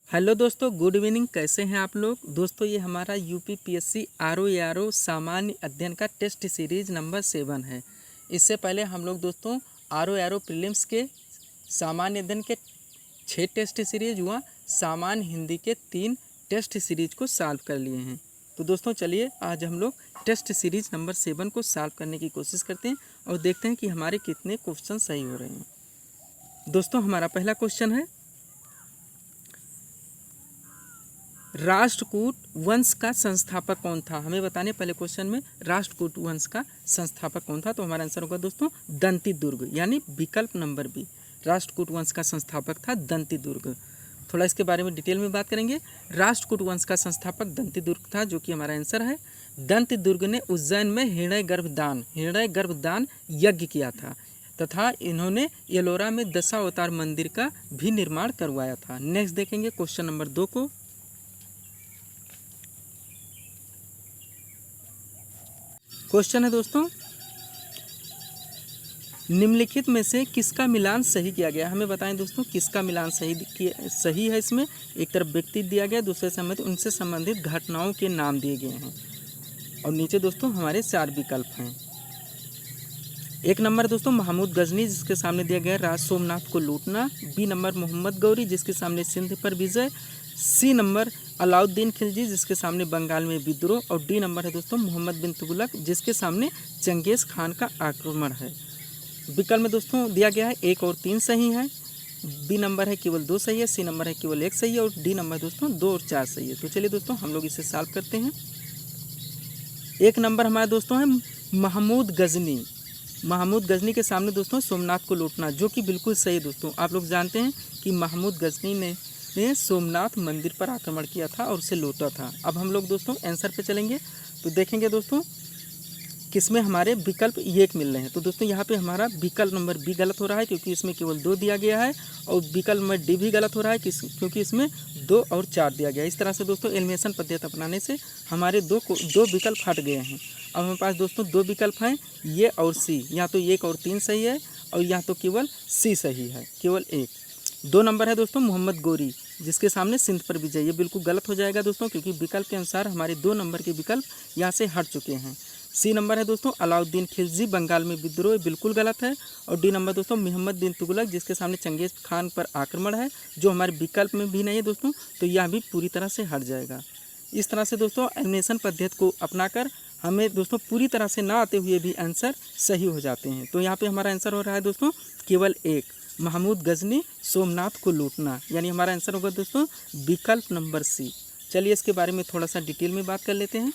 Hello दोस्तों, good evening. कैसे हैं आप लोग? दोस्तों ये हमारा यूपीपीएससी आरओ सामान्य अध्ययन का टेस्ट सीरीज नंबर 7 है। इससे पहले हम लोग दोस्तों आरओ प्रीलिम्स के सामान्य अध्ययन के 6 टेस्ट सीरीज हुआ, सामान्य हिंदी के 3 टेस्ट सीरीज को सॉल्व कर लिए हैं। तो दोस्तों चलिए आज हम लोग टेस्ट सीरीज नंबर 7 को सॉल्व करने की कोशिश करते हैं और देखते हैं कि हमारे कितने क्वेश्चन सही हो रहे हैं। दोस्तों हमारा पहला क्वेश्चन है, राष्ट्रकूट वंश का संस्थापक कौन था? हमें बताने पहले क्वेश्चन में राष्ट्रकूट वंश का संस्थापक कौन था। तो हमारा आंसर होगा दोस्तों दंतिदुर्ग, यानी विकल्प नंबर बी। राष्ट्रकूट वंश का संस्थापक था दंतिदुर्ग। थोड़ा इसके बारे में डिटेल में बात करेंगे। राष्ट्रकूट वंश का संस्थापक दंतिदुर्ग था, जो कि हमारा आंसर है। दंतिदुर्ग ने उज्जैन में हिरण्य गर्भदान यज्ञ किया था तथा इन्होंने एलोरा में दशावतार मंदिर का भी निर्माण करवाया था। नेक्स्ट देखेंगे क्वेश्चन नंबर 2 को। क्वेश्चन है दोस्तों, निम्नलिखित में से किसका मिलान सही किया गया? हमें बताएं दोस्तों किसका मिलान सही है। इसमें एक तरफ व्यक्ति दिया गया, दूसरे संबंधित उनसे संबंधित घटनाओं के नाम दिए गए हैं और नीचे दोस्तों हमारे 4 विकल्प हैं। एक नंबर दोस्तों महमूद गजनी, जिसके सामने दिया गया राज सोमनाथ को लूटना। बी नंबर मोहम्मद गौरी, जिसके सामने सिंध पर विजय। सी नंबर अलाउद्दीन खिलजी, जिसके सामने बंगाल में विद्रोह। और डी नंबर है दोस्तों मोहम्मद बिन तुगलक, जिसके सामने चंगेज़ खान का आक्रमण है। विकल्प में दोस्तों दिया गया है 1 और 3 सही है, बी नंबर है केवल 2 सही है, सी नंबर है केवल 1 सही है और डी नंबर दोस्तों 2 और 4 सही है। तो चलिए दोस्तों हम लोग इसे सॉल्व करते हैं। एक नंबर हमारा दोस्तों है महमूद गजनी के सामने दोस्तों सोमनाथ को लूटना, जो कि बिल्कुल सही है। दोस्तों आप लोग जानते हैं कि महमूद गजनी ने सोमनाथ मंदिर पर आक्रमण किया था और उसे लूटा था। अब हम लोग दोस्तों आंसर पे चलेंगे तो देखेंगे दोस्तों किसमें हमारे विकल्प एक मिल रहे हैं। तो दोस्तों यहाँ पे हमारा विकल्प नंबर बी गलत हो रहा है, क्योंकि इसमें केवल 2 दिया गया है, और विकल्प नंबर डी भी गलत हो रहा है क्योंकि इसमें 2 और 4 दिया गया है। इस तरह से दोस्तों एलिमिनेशन पद्धति अपनाने से हमारे दो विकल्प हट गए हैं। अब हमारे पास दोस्तों 2 विकल्प हैं, ये और सी। या तो 1 और 3 सही है और या तो केवल सी सही है, केवल 1। 2 नंबर है दोस्तों मोहम्मद गौरी, जिसके सामने सिंध पर विजय। ये बिल्कुल गलत हो जाएगा दोस्तों, क्योंकि विकल्प के अनुसार हमारे 2 नंबर के विकल्प यहाँ से हट चुके हैं। सी नंबर है दोस्तों अलाउद्दीन खिलजी, बंगाल में विद्रोह, बिल्कुल गलत है। और डी नंबर दोस्तों मोहम्मद बिन तुगलक, जिसके सामने चंगेज़ खान पर आक्रमण है, जो हमारे विकल्प में भी नहीं है दोस्तों, तो यह भी पूरी तरह से हट जाएगा। इस तरह से दोस्तों एलिमिनेशन पद्धति को अपनाकर हमें दोस्तों पूरी तरह से ना आते हुए भी आंसर सही हो जाते हैं। तो यहाँ पे हमारा आंसर हो रहा है दोस्तों केवल 1, महमूद गजनी सोमनाथ को लूटना, यानी हमारा आंसर होगा दोस्तों विकल्प नंबर सी। चलिए इसके बारे में थोड़ा सा डिटेल में बात कर लेते हैं।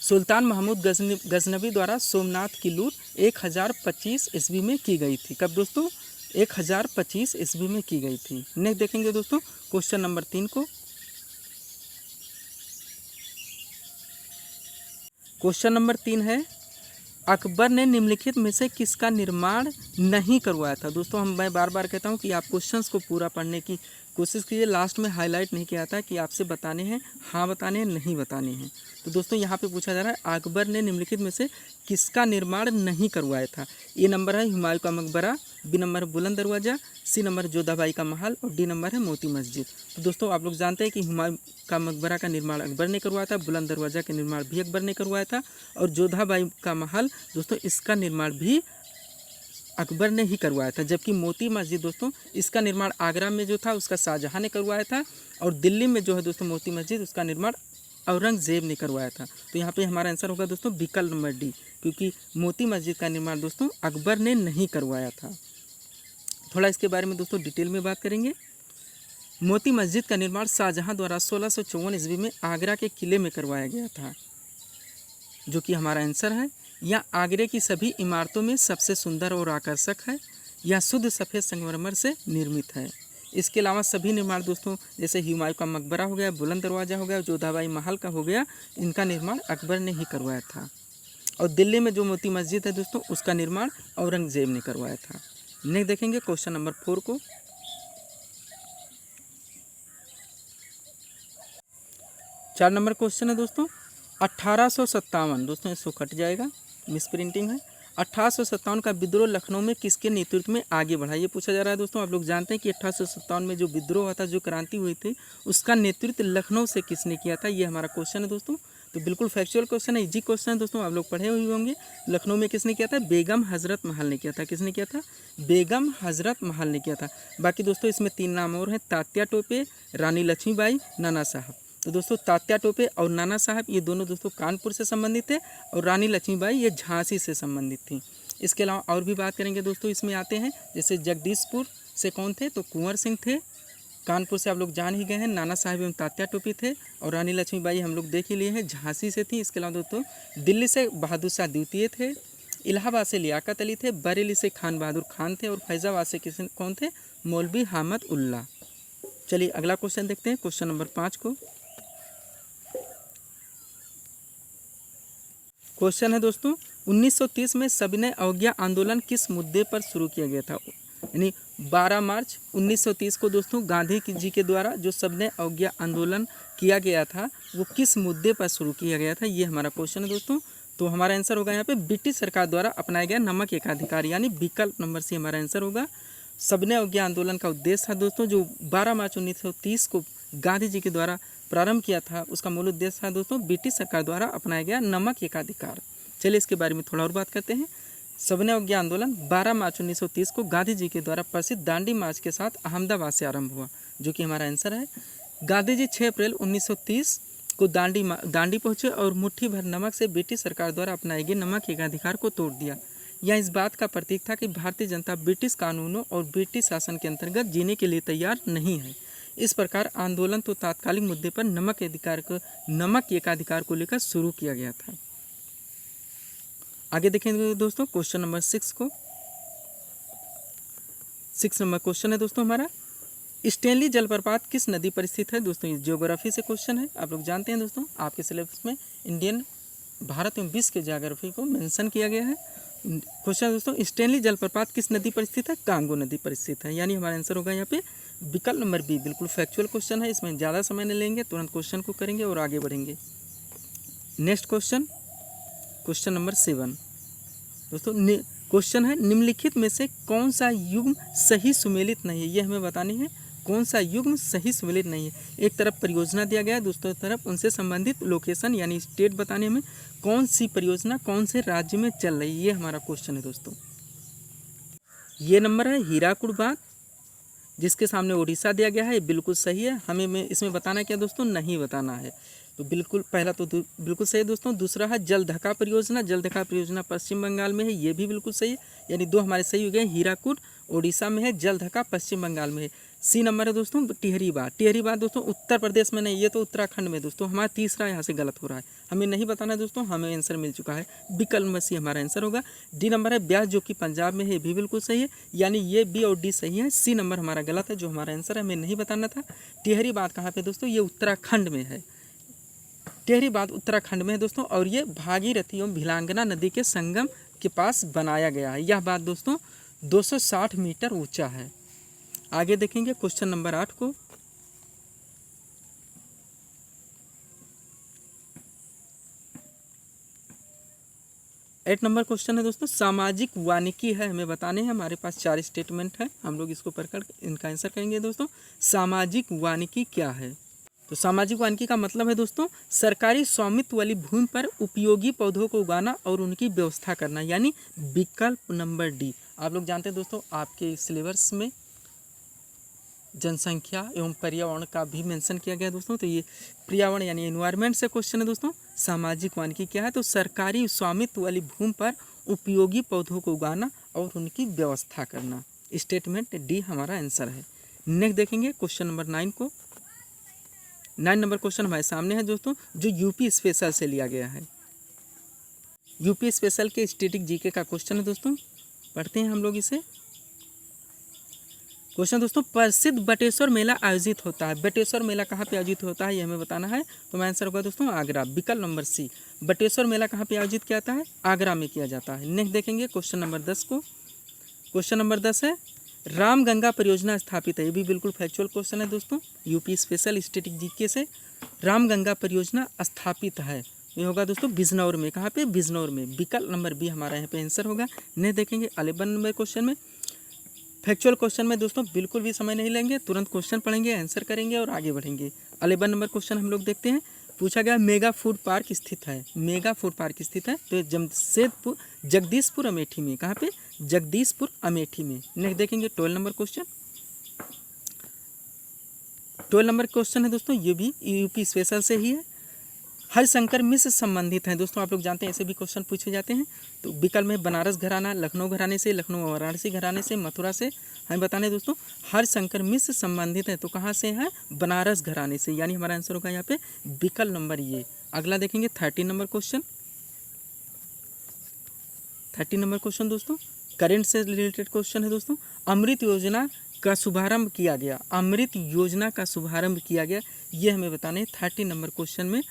सुल्तान महमूद गजनवी द्वारा सोमनाथ की लूट 1025 ईस्वी में की गई थी। कब दोस्तों? 1025 ईस्वी में की गई थी। नेक्स्ट देखेंगे दोस्तों क्वेश्चन नंबर 3 को। क्वेश्चन नंबर 3 है, अकबर ने निम्नलिखित में से किसका निर्माण नहीं करवाया था? दोस्तों मैं बार बार कहता हूं कि आप क्वेश्चंस को पूरा पढ़ने की कोशिश कीजिए। लास्ट में हाईलाइट नहीं किया था कि आपसे बताने हैं, हाँ बताने हैं, नहीं बताने हैं। तो दोस्तों यहाँ पे पूछा जा रहा है अकबर ने निम्नलिखित में से किसका निर्माण नहीं करवाया था। ए नंबर है हुमायूं का मकबरा, बी नंबर है बुलंद दरवाज़ा, सी नंबर जोधाबाई का महल और डी नंबर है मोती मस्जिद। तो दोस्तों आप लोग जानते हैं कि हुमायूं का मकबरा का निर्माण अकबर ने करवाया था, बुलंद दरवाज़ा का निर्माण भी अकबर ने करवाया था और जोधाबाई का महल दोस्तों इसका निर्माण भी अकबर ने ही करवाया था। जबकि मोती मस्जिद दोस्तों इसका निर्माण आगरा में जो था उसका शाहजहाँ ने करवाया था और दिल्ली में जो है दोस्तों मोती मस्जिद उसका निर्माण औरंगजेब ने करवाया था। तो यहाँ पे हमारा आंसर होगा दोस्तों विकल्प नंबर डी, क्योंकि मोती मस्जिद का निर्माण दोस्तों अकबर ने नहीं करवाया था। थोड़ा इसके बारे में दोस्तों डिटेल में बात करेंगे। मोती मस्जिद का निर्माण शाहजहाँ द्वारा 1654 ईस्वी में आगरा के किले में करवाया गया था, जो कि हमारा आंसर है। यह आगरे की सभी इमारतों में सबसे सुंदर और आकर्षक है। यह शुद्ध सफ़ेद संगमरमर से निर्मित है। इसके अलावा सभी निर्माण दोस्तों जैसे हुमायूं का मकबरा हो गया, बुलंद दरवाज़ा हो गया, जोधाबाई महल का हो गया, इनका निर्माण अकबर ने ही करवाया था। और दिल्ली में जो मोती मस्जिद है दोस्तों उसका निर्माण औरंगजेब ने करवाया था। नेक्स्ट देखेंगे क्वेश्चन नंबर 4 को। 4 नंबर क्वेश्चन है दोस्तों 1857, दोस्तों इसको कट जाएगा, मिस प्रिंटिंग है। 1857 का विद्रोह लखनऊ में किसके नेतृत्व में आगे बढ़ा, ये पूछा जा रहा है दोस्तों। आप लोग जानते हैं कि 1857 में जो विद्रोह हुआ था, जो क्रांति हुई थी, उसका नेतृत्व लखनऊ से किसने किया था, ये हमारा क्वेश्चन है दोस्तों। तो बिल्कुल फैक्चुअल क्वेश्चन है, इजी क्वेश्चन है दोस्तों, आप लोग पढ़े हुए होंगे। लखनऊ में किसने किया था, बेगम हजरत महल ने किया था। किसने किया था, बेगम हजरत महल ने किया था। बाकी दोस्तों इसमें 3 नाम और हैं, तात्या टोपे, रानी लक्ष्मीबाई, नाना साहब। तो दोस्तों तात्या टोपे और नाना साहब ये दोनों दोस्तों कानपुर से संबंधित थे, और रानी लक्ष्मीबाई ये झांसी से संबंधित थी। इसके अलावा और भी बात करेंगे दोस्तों, इसमें आते हैं जैसे जगदीशपुर से कौन थे, तो कुंवर सिंह थे। कानपुर से आप लोग जान ही गए हैं, नाना साहब एवं तात्या टोपे थे। और रानी लक्ष्मीबाई हम लोग देख ही लिए हैं, झांसी से थी। इसके अलावा दोस्तों दिल्ली से बहादुर शाह द्वितीय थे, इलाहाबाद से लियाकत अली थे, बरेली से खान बहादुर खान थे, और फैजाबाद से किसी कौन थे, मौलवी हामद उल्ला। चलिए अगला क्वेश्चन देखते हैं, क्वेश्चन नंबर 5 को। क्वेश्चन है दोस्तों, 1930 में सविनय अवज्ञा आंदोलन किस मुद्दे पर शुरू किया गया था, यानी 12 मार्च 1930 को दोस्तों गांधी जी के द्वारा जो सविनय अवज्ञा आंदोलन किया गया था, वो किस मुद्दे पर शुरू किया गया था, ये हमारा क्वेश्चन है दोस्तों। तो हमारा आंसर होगा यहाँ पे ब्रिटिश सरकार द्वारा अपनाया गया नमक एकाधिकार, यानी विकल्प नंबर सी हमारा आंसर होगा। सविनय अवज्ञा आंदोलन का उद्देश्य था दोस्तों, जो 12 मार्च 1930 को गांधी जी के द्वारा प्रारंभ किया था, उसका मूल उद्देश्य था दोस्तों ब्रिटिश सरकार द्वारा अपनाया गया नमक एकाधिकार। चलिए इसके बारे में थोड़ा और बात करते हैं। सविनय अवज्ञा आंदोलन 12 मार्च 1930 को गांधी जी के द्वारा प्रसिद्ध दांडी मार्च के साथ अहमदाबाद से आरंभ हुआ, जो कि हमारा आंसर है। गांधी जी 6 अप्रैल 1930 को दांडी पहुंचे और मुट्ठी भर नमक से ब्रिटिश सरकार द्वारा अपनाए गए नमक एकाधिकार को तोड़ दिया। यह इस बात का प्रतीक था कि भारतीय जनता ब्रिटिश कानूनों और ब्रिटिश शासन के अंतर्गत जीने के लिए तैयार नहीं है। इस प्रकार आंदोलन तो तात्कालिक मुद्दे पर नमक एकाधिकार को लेकर शुरू किया गया था। आगे देखेंगे दोस्तों क्वेश्चन नंबर 6 को। 6 नंबर क्वेश्चन है दोस्तों हमारा, स्टेनली जलप्रपात किस नदी पर स्थित है। दोस्तों ये ज्योग्राफी से क्वेश्चन है, आप लोग जानते हैं दोस्तों, आपके सिलेबस में इंडियन भारत एवं विश्व के ज्योग्राफी को मेंशन किया गया है। क्वेश्चन दोस्तों, स्टेनली जलप्रपात किस नदी पर स्थित है, कांगो नदी पर स्थित है, यानी हमारा आंसर होगा यहाँ पे विकल्प नंबर बी। बिल्कुल फैक्चुअल क्वेश्चन है, इसमें ज़्यादा समय नहीं लेंगे, तुरंत क्वेश्चन को करेंगे और आगे बढ़ेंगे। नेक्स्ट क्वेश्चन, क्वेश्चन नंबर 7 दोस्तों क्वेश्चन है, निम्नलिखित में से कौन सा युग्म सही सुमेलित नहीं है, ये हमें बतानी है। कौन सा युग्म सही सुमेलित नहीं है। एक तरफ परियोजना दिया गया है, दूसरी तरफ उनसे संबंधित लोकेशन यानी स्टेट बताने में कौन सी परियोजना कौन से राज्य में चल रही है, ये हमारा क्वेश्चन है दोस्तों। ये नंबर है हीराकुड बांध, जिसके सामने उड़ीसा दिया गया है, ये बिल्कुल सही है। हमें इसमें बताना क्या दोस्तों, नहीं बताना है। तो बिल्कुल पहला तो बिल्कुल सही है दोस्तों। दूसरा है जलढका परियोजना पश्चिम बंगाल में है, ये भी बिल्कुल सही है, यानी 2 हमारे सही हो गए। हीराकुड उड़ीसा में है, जलढका पश्चिम बंगाल में है। सी नंबर है दोस्तों टिहरी बांध दोस्तों उत्तर प्रदेश में नहीं, ये तो उत्तराखंड में दोस्तों। हमारा तीसरा यहाँ से गलत हो रहा है, हमें नहीं बताना है दोस्तों, हमें आंसर मिल चुका है, विकल्प में सी हमारा आंसर होगा। डी नंबर है ब्यास, जो कि पंजाब में है, ये भी बिल्कुल सही है, यानी ये बी और डी सही है। सी नंबर हमारा गलत है, जो हमारा आंसर है हमें नहीं बताना था। टिहरी बांध कहाँ पे दोस्तों, ये उत्तराखंड में है, टिहरी बांध उत्तराखंड में है दोस्तों, और ये भागीरथी एवं भिलांगना नदी के संगम के पास बनाया गया है। यह बांध दोस्तों 260 मीटर ऊंचा है। आगे देखेंगे क्वेश्चन नंबर 8 को। एट नंबर क्वेश्चन है दोस्तों, सामाजिक वानिकी है, हमें बताने हैं। हमारे पास 4 स्टेटमेंट है, हम लोग इसको पढ़कर इनका आंसर करेंगे दोस्तों। सामाजिक वानिकी क्या है, तो सामाजिक वानिकी का मतलब है दोस्तों सरकारी स्वामित्व वाली भूमि पर उपयोगी पौधों को उगाना और उनकी व्यवस्था करना, यानी विकल्प नंबर डी। आप लोग जानते हैं दोस्तों, आपके सिलेबस में जनसंख्या एवं पर्यावरण का भी मेंशन किया गया है दोस्तों। तो ये पर्यावरण यानी एनवायरनमेंट से क्वेश्चन है दोस्तों। सामाजिक वानिकी क्या है, तो सरकारी स्वामित्व वाली भूमि पर उपयोगी पौधों को उगाना और उनकी व्यवस्था करना। स्टेटमेंट डी हमारा आंसर है। नेक्स्ट देखेंगे क्वेश्चन नंबर 9 को। 9 नंबर क्वेश्चन हमारे सामने है दोस्तों, जो यूपी स्पेशल से लिया गया है। यूपी स्पेशल के स्टैटिक जीके का क्वेश्चन है दोस्तों, पढ़ते हैं हम लोग इसे। क्वेश्चन दोस्तों, प्रसिद्ध बटेश्वर मेला आयोजित होता है। बटेश्वर मेला कहाँ पे आयोजित होता है, ये हमें बताना है। तो मैं आंसर होगा दोस्तों आगरा, विकल्प नंबर सी। बटेश्वर मेला कहाँ पे आयोजित किया जाता है, आगरा में किया जाता है। नेक्स्ट देखेंगे क्वेश्चन नंबर 10 को। क्वेश्चन नंबर 10 है, रामगंगा परियोजना स्थापित है। ये भी बिल्कुल फैक्चुअल क्वेश्चन है दोस्तों, यूपी स्पेशल स्टैटिक जीके से। रामगंगा परियोजना स्थापित है, ये होगा दोस्तों बिजनौर में। कहाँ पे? बिजनौर में। विकल्प नंबर बी हमारा यहाँ पे आंसर होगा। नहीं देखेंगे 11 नंबर क्वेश्चन में, फैक्चुअल क्वेश्चन में दोस्तों बिल्कुल भी समय नहीं लेंगे, तुरंत क्वेश्चन पढ़ेंगे, आंसर करेंगे और आगे बढ़ेंगे। 11 नंबर क्वेश्चन हम लोग देखते हैं। पूछा गया मेगा फूड पार्क स्थित है। मेगा फूड पार्क स्थित है तो जमशेदपुर जगदीशपुर अमेठी में। कहाँ पे? जगदीशपुर अमेठी में। नेक्स्ट देखेंगे 12 नंबर क्वेश्चन। 12 नंबर क्वेश्चन है दोस्तों, ये भी यूपी स्पेशल से ही है। हरिशंकर मिश्र संबंधित हैं दोस्तों, आप लोग जानते हैं ऐसे भी क्वेश्चन पूछे जाते हैं। तो विकल्प में बनारस घराना, लखनऊ घराने से, लखनऊ वाराणसी घराने से, मथुरा से। हमें बताने दोस्तों हरिशंकर मिश्र संबंधित है तो कहाँ से है? बनारस घराने से, यानी हमारा आंसर होगा यहाँ पे विकल्प नंबर ये। अगला देखेंगे 13 नंबर क्वेश्चन। 13 नंबर क्वेश्चन दोस्तों करेंट से रिलेटेड क्वेश्चन है दोस्तों। अमृत योजना का शुभारंभ किया गया। अमृत योजना का शुभारंभ किया गया, ये हमें बताने हैं 13 नंबर क्वेश्चन में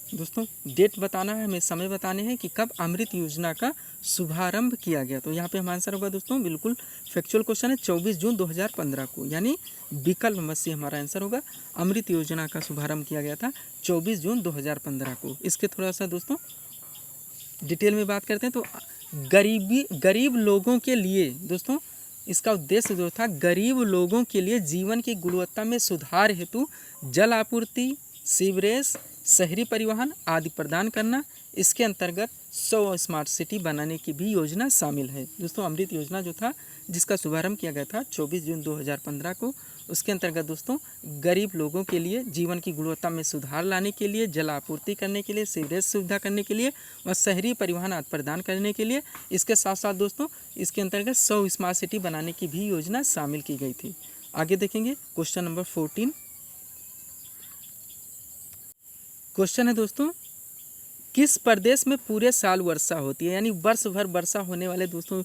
दोस्तों। डेट बताना है हमें, समय बताने हैं कि कब अमृत योजना का शुभारंभ किया गया। तो यहाँ पे हमारा आंसर होगा दोस्तों, बिल्कुल फैक्चुअल क्वेश्चन है, 24 जून 2015 को, यानी विकल्प नंबर सी हमारा आंसर होगा। अमृत योजना का शुभारंभ किया गया था 24 जून 2015 को। इसके थोड़ा सा दोस्तों डिटेल में बात करते हैं। तो गरीब लोगों के लिए दोस्तों इसका उद्देश्य जो था, गरीब लोगों के लिए जीवन की गुणवत्ता में सुधार हेतु जल आपूर्ति, सीवरेज, शहरी परिवहन आदि प्रदान करना। इसके अंतर्गत 100 स्मार्ट सिटी बनाने की भी योजना शामिल है दोस्तों। अमृत योजना जो था जिसका शुभारंभ किया गया था 24 जून 2015 को, उसके अंतर्गत दोस्तों गरीब लोगों के लिए जीवन की गुणवत्ता में सुधार लाने के लिए, जल आपूर्ति करने के लिए, सीवरेज सुविधा करने के लिए व शहरी परिवहन आदि प्रदान करने के लिए, इसके साथ साथ दोस्तों इसके अंतर्गत 100 स्मार्ट सिटी बनाने की भी योजना शामिल की गई थी। आगे देखेंगे क्वेश्चन नंबर 14। क्वेश्चन है दोस्तों किस प्रदेश में पूरे साल वर्षा होती है, यानी वर्ष भर वर्षा होने वाले दोस्तों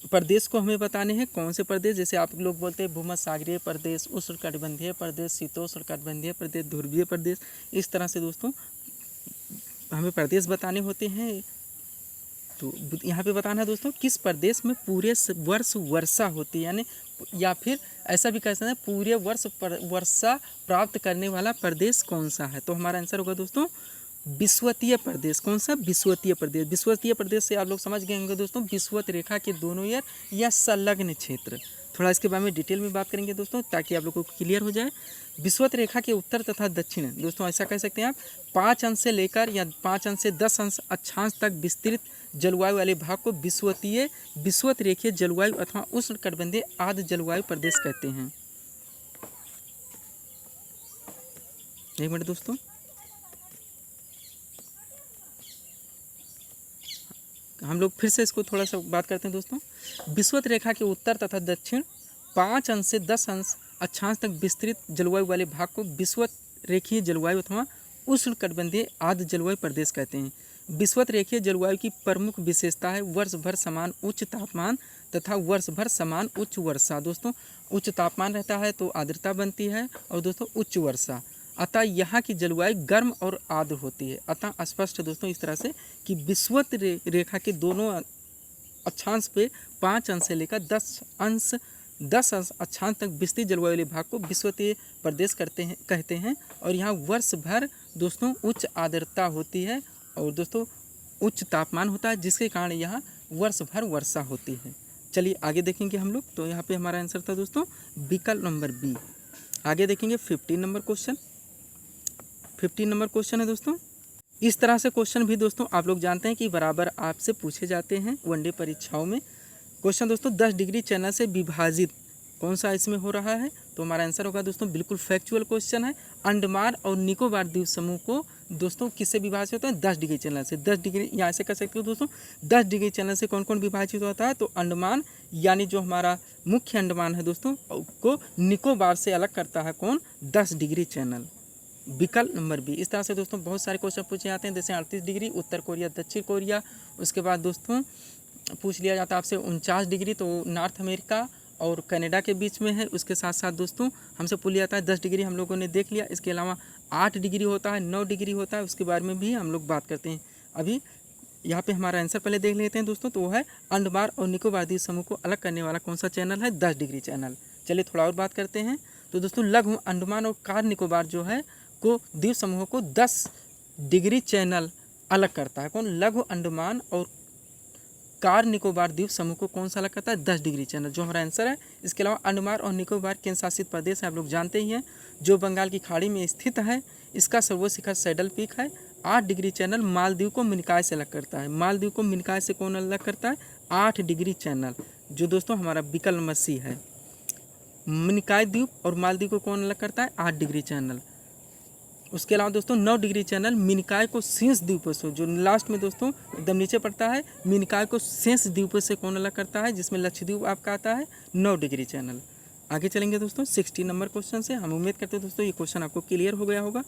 प्रदेश को हमें बताने हैं। कौन से प्रदेश? जैसे आप लोग बोलते हैं भूमध्यसागरीय प्रदेश, उष्णकटिबंधीय प्रदेश, शीतोष्णकटिबंधीय प्रदेश, ध्रुवीय प्रदेश, इस तरह से दोस्तों हमें प्रदेश बताने होते हैं। तो यहाँ पे बताना है दोस्तों किस प्रदेश में पूरे वर्ष वर्षा होती है, यानी या फिर ऐसा भी कह सकते हैं पूरे वर्ष वर्षा प्राप्त करने वाला प्रदेश कौन सा है। तो हमारा आंसर होगा दोस्तों विषुवतीय प्रदेश। कौन सा? विषुवतीय प्रदेश। विषुवतीय प्रदेश से आप लोग समझ गए होंगे दोस्तों विषुवत रेखा के दोनों ओर या संलग्न क्षेत्र। थोड़ा इसके बारे में डिटेल में बात करेंगे दोस्तों ताकि आप लोगों को क्लियर हो जाए। विषुवत रेखा के उत्तर तथा दक्षिण दोस्तों ऐसा कह सकते हैं आप 5 अंश से लेकर या 5 अंश से 10 अंश अक्षांश तक विस्तृत जलवायु वाले भाग को विषुवत रेखीय जलवायु अथवा उष्णकटिबंधीय आर्द्र जलवायु प्रदेश कहते हैं। एक मिनट दोस्तों, हम लोग फिर से इसको थोड़ा सा बात करते हैं दोस्तों। विषुवत रेखा के उत्तर तथा दक्षिण 5 अंश से 10 अंश अक्षांश तक विस्तृत जलवायु वाले भाग को विषुवत रेखीय जलवायु अथवा उष्णकटिबंधीय आर्द्र जलवायु प्रदेश कहते हैं। विषुवत रेखीय जलवायु की प्रमुख विशेषता है वर्ष भर समान उच्च तापमान तथा वर्ष भर समान उच्च वर्षा। दोस्तों उच्च तापमान रहता है तो आर्द्रता बनती है और दोस्तों उच्च वर्षा, अतः यहाँ की जलवायु गर्म और आर्द्र होती है। अतः स्पष्ट है दोस्तों इस तरह से कि विषुवत रेखा के दोनों अक्षांश पे 5 अंश से लेकर 10 अंश अक्षांश तक विस्तृत जलवायु वाले भाग को विषुवतीय प्रदेश कहते हैं। और यहाँ वर्ष भर दोस्तों उच्च आर्द्रता होती है और दोस्तों उच्च तापमान होता है, जिसके कारण यहाँ वर्ष भर वर्षा होती है। चलिए आगे देखेंगे हम लोग। तो यहाँ पे हमारा आंसर था दोस्तों विकल्प नंबर बी। आगे देखेंगे 15 नंबर क्वेश्चन। 15 नंबर क्वेश्चन है दोस्तों, इस तरह से क्वेश्चन भी दोस्तों आप लोग जानते हैं कि बराबर आपसे पूछे जाते हैं वनडे परीक्षाओं में। क्वेश्चन दोस्तों 10 डिग्री चैनल से विभाजित कौन सा इसमें हो रहा है। तो हमारा आंसर होगा दोस्तों बिल्कुल फैक्चुअल क्वेश्चन है। अंडमान और निकोबार द्वीप समूह को दोस्तों किससे विभाजित होता है? 10 डिग्री चैनल से। 10 डिग्री यहाँ से कर सकते हो दोस्तों 10 डिग्री चैनल से कौन कौन विभाजित होता है? तो अंडमान यानी जो हमारा मुख्य अंडमान है दोस्तों को निकोबार से अलग करता है कौन? 10 डिग्री चैनल। विकल्प नंबर बी। इस तरह से दोस्तों बहुत सारे क्वेश्चन पूछे जाते हैं, जैसे 38 डिग्री उत्तर कोरिया दक्षिण कोरिया। उसके बाद दोस्तों पूछ लिया जाता है आपसे 49 डिग्री तो नॉर्थ अमेरिका और कनाडा के बीच में है। उसके साथ साथ दोस्तों हमसे पूछ लिया जाता है 10 डिग्री हम लोगों ने देख लिया। इसके अलावा 8 डिग्री होता है, 9 डिग्री होता है, उसके बारे में भी हम लोग बात करते हैं। अभी यहाँ पे हमारा आंसर पहले देख लेते हैं दोस्तों। तो वो है अंडमान और निकोबार द्वीप समूह को अलग करने वाला कौन सा चैनल है? 10 डिग्री चैनल। चलिए थोड़ा और बात करते हैं। तो दोस्तों लघु अंडमान और कार निकोबार जो है को द्वीप समूह को 10 डिग्री चैनल अलग करता है। कौन? लघु अंडमान और कार निकोबार द्वीप समूह को कौन सा अलग करता है? 10 डिग्री चैनल, जो हमारा आंसर है। इसके अलावा अंडमान और निकोबार केंद्र शासित प्रदेश है, आप लोग जानते ही हैं, जो बंगाल की खाड़ी में स्थित है। इसका सर्वोच्च शिखर सैडल पीक है। 8 डिग्री चैनल मालदीव को मिनिकॉय से अलग करता है। मालदीव को मिनिकॉय से कौन अलग करता है? 8 डिग्री चैनल, जो दोस्तों हमारा विकल्प नंबर सी है। मिनिकॉय द्वीप और मालदीव को कौन अलग करता है? 8 डिग्री चैनल। उसके अलावा दोस्तों 9 डिग्री चैनल मिनिकॉय को शेष द्वीपों से, जो लास्ट में दोस्तों एकदम नीचे पड़ता है, मिनिकॉय को शेष द्वीपों से कौन अलग करता है? जिसमें लक्षद्वीप आपका आता है 9 डिग्री चैनल। आगे चलेंगे दोस्तों 60 नंबर क्वेश्चन से। हम उम्मीद करते हैं दोस्तों ये क्वेश्चन आपको क्लियर हो गया होगा।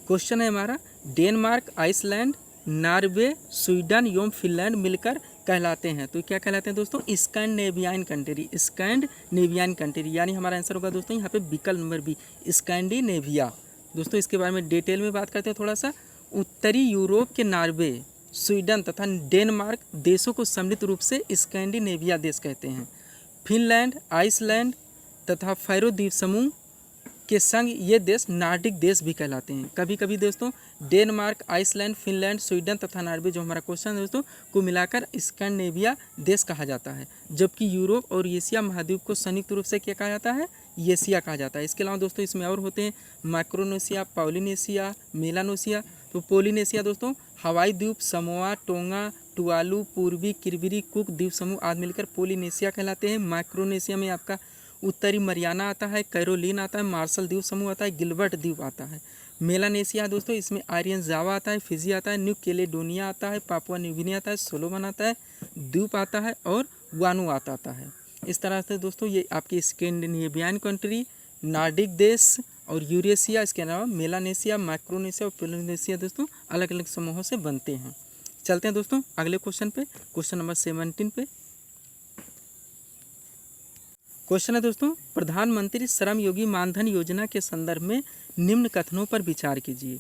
क्वेश्चन है हमारा, डेनमार्क, आइसलैंड, नॉर्वे, स्वीडन एवं फिनलैंड मिलकर कहलाते हैं, तो क्या कहलाते हैं दोस्तों? Scandinavian country. स्कैंडिनेवियन कंट्री, यानी हमारा आंसर होगा दोस्तों यहाँ पे विकल्प नंबर बी, स्कैंडिनेविया। दोस्तों इसके बारे में डिटेल में बात करते हैं थोड़ा सा। उत्तरी यूरोप के नॉर्वे, स्वीडन तथा डेनमार्क देशों को सम्मिलित रूप से स्कैंडिनेविया देश कहते हैं। फिनलैंड, आइसलैंड तथा फैरो द्वीप समूह के संग ये देश नॉर्डिक देश भी कहलाते हैं। कभी कभी दोस्तों डेनमार्क, आइसलैंड, फिनलैंड, स्वीडन तथा नॉर्वे, जो हमारा क्वेश्चन है दोस्तों, को मिलाकर स्कैंडिनेविया देश कहा जाता है। जबकि यूरोप और एशिया महाद्वीप को संयुक्त रूप से क्या कहा जाता है? एशिया कहा जाता है। इसके अलावा दोस्तों इसमें और होते हैं माइक्रोनेशिया, पॉलिनेशिया, मेलानेशिया। तो पोलिनेशिया दोस्तों हवाई द्वीप, समोआ, टोंगा, टुवालू, पूर्वी किरबिरी, कुक द्वीप समूह आदि मिलकर पोलिनेशिया कहलाते हैं। माइक्रोनेशिया में आपका उत्तरी मरियाना आता है, कैरोलिन आता है, मार्शल द्वीप समूह आता है, गिलबर्ट द्वीप आता है। मेलानेशिया दोस्तों इसमें आर्यन जावा आता है, फिजी आता है, न्यू कैलेडोनिया आता है, पापुआ न्यू गिनी आता है, सोलोमन आता है, द्वीप आता है और वानुआतु आता है। इस तरह से दोस्तों ये आपकी स्कैंडिनेवियन कंट्री, नॉर्डिक देश और यूरेशिया, इसके अलावा मेलानेशिया, माइक्रोनेशिया और पोलिनेशिया दोस्तों अलग अलग समूहों से बनते हैं। चलते हैं दोस्तों अगले क्वेश्चन पे, क्वेश्चन नंबर 17 पे। क्वेश्चन है दोस्तों, प्रधानमंत्री श्रम योगी मानधन योजना के संदर्भ में निम्न कथनों पर विचार कीजिए।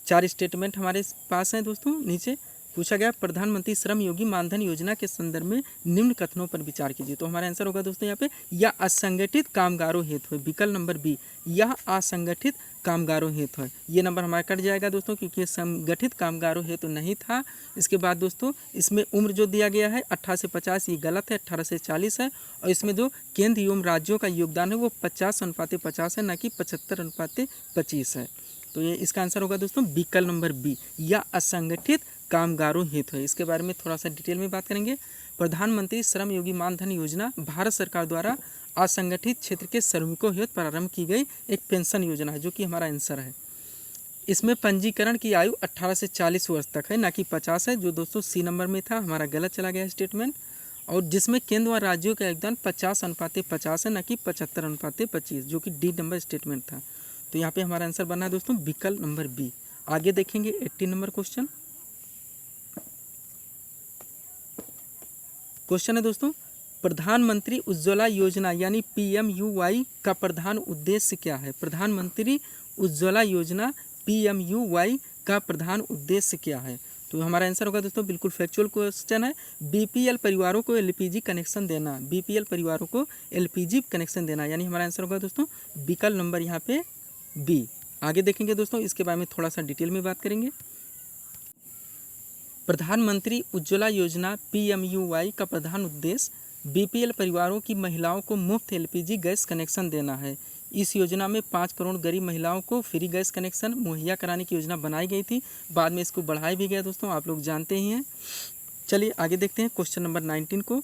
4 स्टेटमेंट हमारे पास हैं दोस्तों। नीचे पूछा गया प्रधानमंत्री श्रम योगी मानधन योजना के संदर्भ में निम्न कथनों पर विचार कीजिए। तो हमारा आंसर होगा दोस्तों यहाँ पे, यह असंगठित कामगारों हेतु है। विकल्प नंबर बी, यह असंगठित कामगारों हेतु है। ये नंबर हमारा कट जाएगा दोस्तों, क्योंकि ये संगठित कामगारों हेतु नहीं था। इसके बाद दोस्तों इसमें उम्र जो दिया गया है 18 से 50, ये गलत है, 18 से 40 है। और इसमें जो केंद्र एवं राज्यों का योगदान है वो 50:50 है, न कि 75:25 है। तो ये इसका आंसर होगा दोस्तों विकल्प नंबर बी, या असंगठित कामगारों हेतु है। इसके बारे में थोड़ा सा डिटेल में बात करेंगे। प्रधानमंत्री श्रम योगी मानधन योजना भारत सरकार द्वारा असंगठित क्षेत्र के श्रमिकों हेतु प्रारंभ की गई एक पेंशन योजना है, जो कि हमारा आंसर है। इसमें पंजीकरण की आयु 18 से 40 वर्ष तक है, ना कि 50 है, जो दोस्तों सी नंबर में था, हमारा गलत चला गया स्टेटमेंट। और जिसमें केंद्र व राज्यों का योगदान 50:50 है, ना कि 75:25, जो कि डी नंबर स्टेटमेंट था। तो यहाँ पे हमारा आंसर बना है दोस्तों विकल्प नंबर बी। आगे देखेंगे 18 नंबर क्वेश्चन। क्वेश्चन है दोस्तों, प्रधानमंत्री उज्ज्वला योजना यानी PMUY का प्रधान उद्देश्य क्या है? प्रधानमंत्री उज्ज्वला योजना PMUY का प्रधान उद्देश्य क्या है? तो हमारा आंसर होगा दोस्तों, बिल्कुल फैक्चुअल क्वेश्चन है, BPL परिवारों को LPG कनेक्शन देना। BPL परिवारों को LPG कनेक्शन देना, यानी हमारा आंसर होगा दोस्तों विकल्प नंबर यहाँ पे बी। आगे देखेंगे दोस्तों, इसके बारे में थोड़ा सा डिटेल में बात करेंगे। प्रधानमंत्री उज्ज्वला योजना PMUY का प्रधान उद्देश्य BPL परिवारों की महिलाओं को मुफ्त LPG गैस कनेक्शन देना है। इस योजना में 5 करोड़ गरीब महिलाओं को फ्री गैस कनेक्शन मुहैया कराने की योजना बनाई गई थी। बाद में इसको बढ़ाया भी गया दोस्तों, आप लोग जानते ही हैं। चलिए आगे देखते हैं क्वेश्चन नंबर 19 को।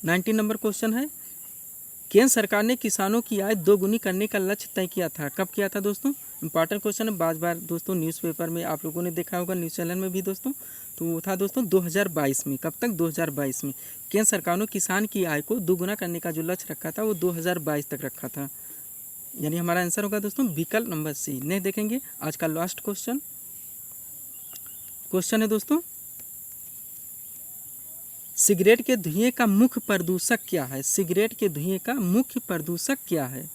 19 नंबर क्वेश्चन है, केंद्र सरकार ने किसानों की आय दोगुनी करने का लक्ष्य तय किया था। कब किया था दोस्तों? इंपॉर्टेंट क्वेश्चन है, बार दोस्तों न्यूज़पेपर में आप लोगों ने देखा होगा, न्यूज़ चैनल में भी दोस्तों। तो वो था दोस्तों 2022 में। कब तक? 2022 में। केंद्र सरकार ने किसान की आय को दोगुना करने का जो लक्ष्य रखा था वो 2022 तक रखा था, यानी हमारा आंसर होगा दोस्तों विकल्प नंबर सी। नहीं देखेंगे आज का लास्ट क्वेश्चन। क्वेश्चन है दोस्तों, सिगरेट के धुएं का मुख्य प्रदूषक क्या है? सिगरेट के धुएं का मुख्य प्रदूषक क्या है?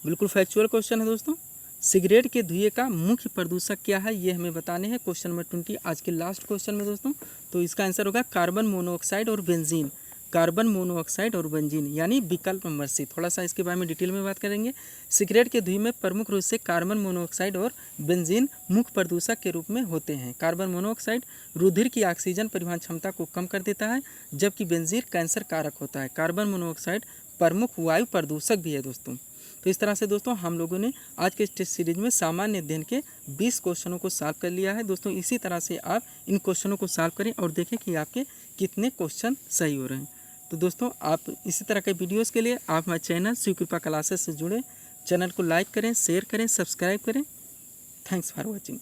बिल्कुल फैक्चुअल क्वेश्चन है दोस्तों। सिगरेट के धुएं का मुख्य प्रदूषक क्या है, ये हमें बताने हैं। क्वेश्चन नंबर 20 आज के लास्ट क्वेश्चन में दोस्तों। तो इसका आंसर होगा कार्बन मोनोऑक्साइड और बेंजीन। कार्बन मोनोऑक्साइड और बेंजीन, यानी विकल्प नंबर सी। थोड़ा सा इसके बारे में डिटेल में बात करेंगे। सिगरेट के धुएं में प्रमुख रूप से कार्बन मोनोऑक्साइड और बेंजीन मुख्य प्रदूषक के रूप में होते हैं। कार्बन मोनोऑक्साइड रुधिर की ऑक्सीजन परिवहन क्षमता को कम कर देता है, जबकि बेंजीन कैंसर कारक होता है। कार्बन मोनोऑक्साइड प्रमुख वायु प्रदूषक भी है दोस्तों। तो इस तरह से दोस्तों हम लोगों ने आज के टेस्ट सीरीज में सामान्य अध्ययन के 20 क्वेश्चनों को सॉल्व कर लिया है दोस्तों। इसी तरह से आप इन क्वेश्चनों को सॉल्व करें और देखें कि आपके कितने क्वेश्चन सही हो रहे हैं। तो दोस्तों आप इसी तरह के वीडियोस के लिए आप हमारे चैनल शिव कृपा क्लासेस से जुड़े। चैनल को लाइक करें, शेयर करें, सब्सक्राइब करें। Thanks for watching.